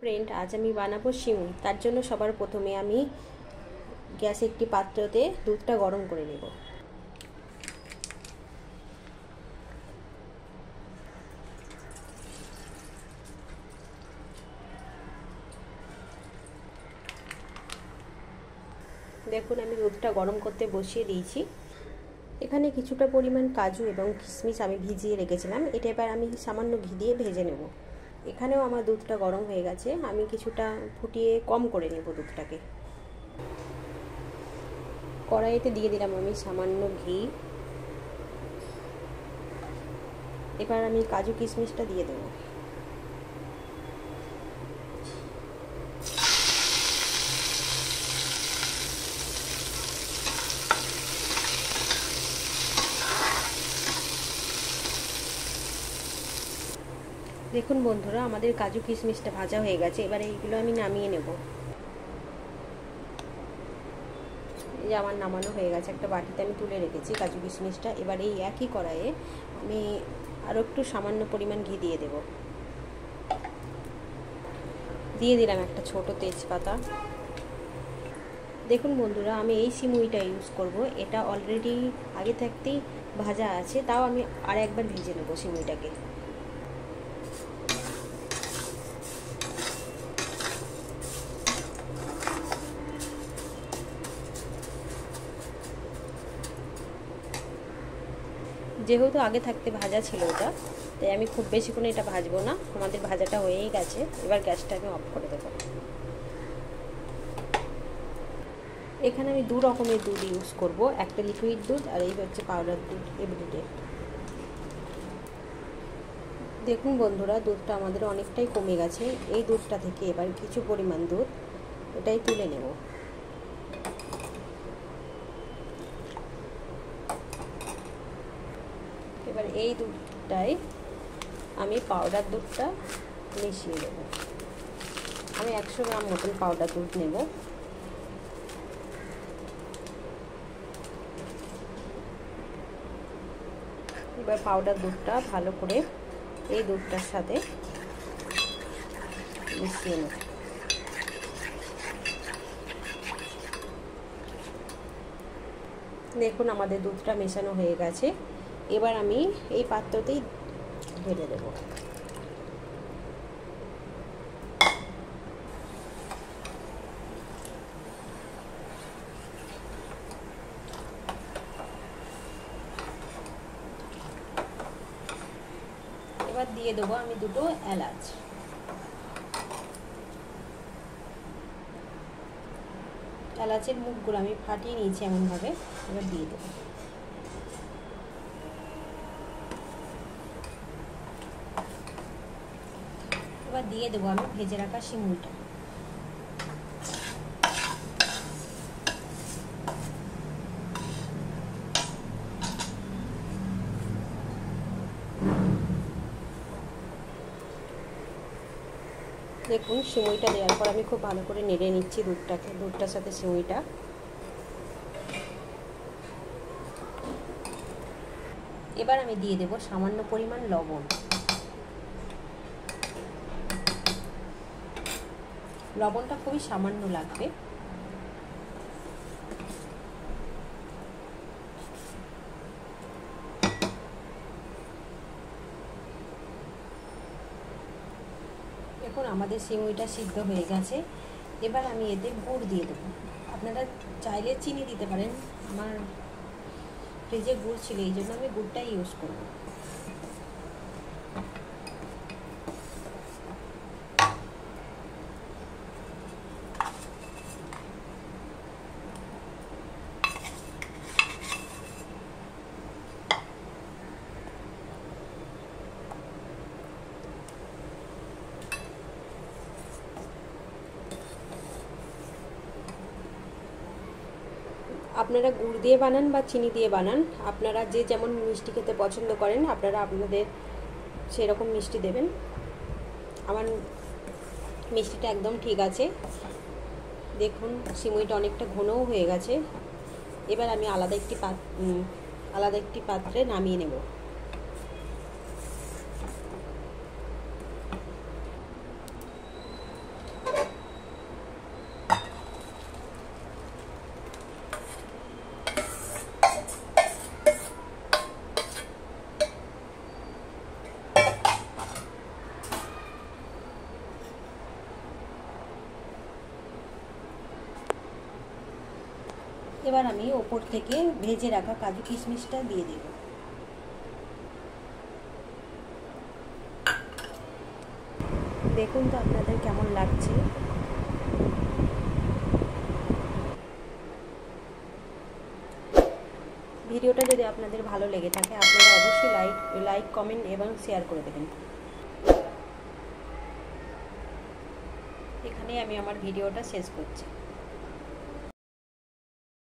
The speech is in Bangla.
ফ্রেন্ড, আজ আমি বানাবো সিমুই। তার জন্য সবার প্রথমে আমি গ্যাসে একটি পাত্রতে দুধটা গরম করে নেব। দেখুন, আমি দুধটা গরম করতে বসিয়ে দিয়েছি। এখানে কিছুটা পরিমাণ কাজু এবং কিশমিশ আমি ভিজিয়ে রেখেছিলাম। এটা এবার আমি সামান্য ঘি দিয়ে ভেজে নেব। এখানেও আমার দুধটা গরম হয়ে গেছে। আমি কিছুটা ফুটিয়ে কম করে নেব দুধটাকে। কড়াইতে দিয়ে দিলাম আমি সামান্য ঘি। এবার আমি কাজু কিশমিশটা দিয়ে দেব। দেখুন বন্ধুরা, আমাদের কাজু কিশমিশটা ভাজা হয়ে গেছে। এবারে এইগুলো আমি নামিয়ে নেব। এই আমার নামানো হয়ে গেছে, একটা বাটিতে আমি তুলে রেখেছি কাজু কিশমিশটা। এবার এই একই কড়াইয়ে আমি আরও একটু সামান্য পরিমাণ ঘি দিয়ে দেব। দিয়ে দিলাম একটা ছোট তেজপাতা। দেখুন বন্ধুরা, আমি এই সিমুইটা ইউজ করব। এটা অলরেডি আগে থাকতেই ভাজা আছে, তাও আমি আর একবার ভেজে নেব সিমুইটাকে। যেহেতু আগে থাকতে ভাজা ছিল ওটা, তাই আমি খুব বেশিক্ষণ এটা ভাজবো না। আমাদের ভাজাটা হয়েই গেছে। এবার গ্যাসটা আমি অফ করে দেবো। এখানে আমি দু রকমের দুধ ইউজ করব, একটা লিকুইড দুধ আর এই হচ্ছে পাউডার দুধ এভরিডে। দেখুন বন্ধুরা, দুধটা আমাদের অনেকটাই কমে গেছে। এই দুধটা থেকে এবার কিছু পরিমাণ দুধ এটাই তুলে নেব। এবার এই দুধটাই আমি পাউডার দুধটা মিশিয়ে দেব। আমি 100 গ্রাম মতন পাউডার দুধ নেব। এবার পাউডার দুধটা ভালো করে এই দুধটার সাথে মিশিয়ে নেব। দেখুন, আমাদের দুধটা মেশানো হয়ে গেছে। এবার আমি এই পাত্রতেই ঢেলে দেব। এবার দিয়ে দেবো আমি দুটো এলাচ। এলাচের মুখগুলো আমি ফাটিয়ে নিয়েছি এমনভাবে। এবার দিয়ে দেবো। এবার দিয়ে দেবো আমি ভেজে রাখা সিমুইটা। দেখুন, সিমুইটা দেওয়ার পর আমি খুব ভালো করে নেড়ে নিচ্ছি দুধটার সাথে সিমুইটা। এবার আমি দিয়ে দেব সামান্য পরিমাণ লবণ। লবণটা খুবই সামান্য লাগবে। দেখুন, আমাদের সিমুইটা সিদ্ধ হয়ে গেছে। এবার আমি এতে গুড় দিয়ে দেবো। আপনারা চাইলে চিনি দিতে পারেন। আমার ফ্রিজে গুড় ছিল, এই জন্য আমি গুড়টাই ইউজ করব। আপনারা গুড় দিয়ে বানান বা চিনি দিয়ে বানান, আপনারা যে যেমন মিষ্টি খেতে পছন্দ করেন আপনারা আপনাদের সেরকম মিষ্টি দেবেন। আমার মিষ্টিটা একদম ঠিক আছে। দেখুন, সিমুইটা অনেকটা ঘনও হয়ে গেছে। এবার আমি আলাদা একটি পাত্রে নামিয়ে নেব। এবার আমি ওপর থেকে ভেজে রাখা কাজু কিশমিশটা দিয়ে দেব। দেখুন তো আপনাদের কেমন লাগছে। ভিডিওটা যদি আপনাদের ভালো লেগে থাকে আপনারা অবশ্যই লাইক কমেন্ট এবং শেয়ার করে দেবেন। এখানে আমি আমার ভিডিওটা শেষ করছি।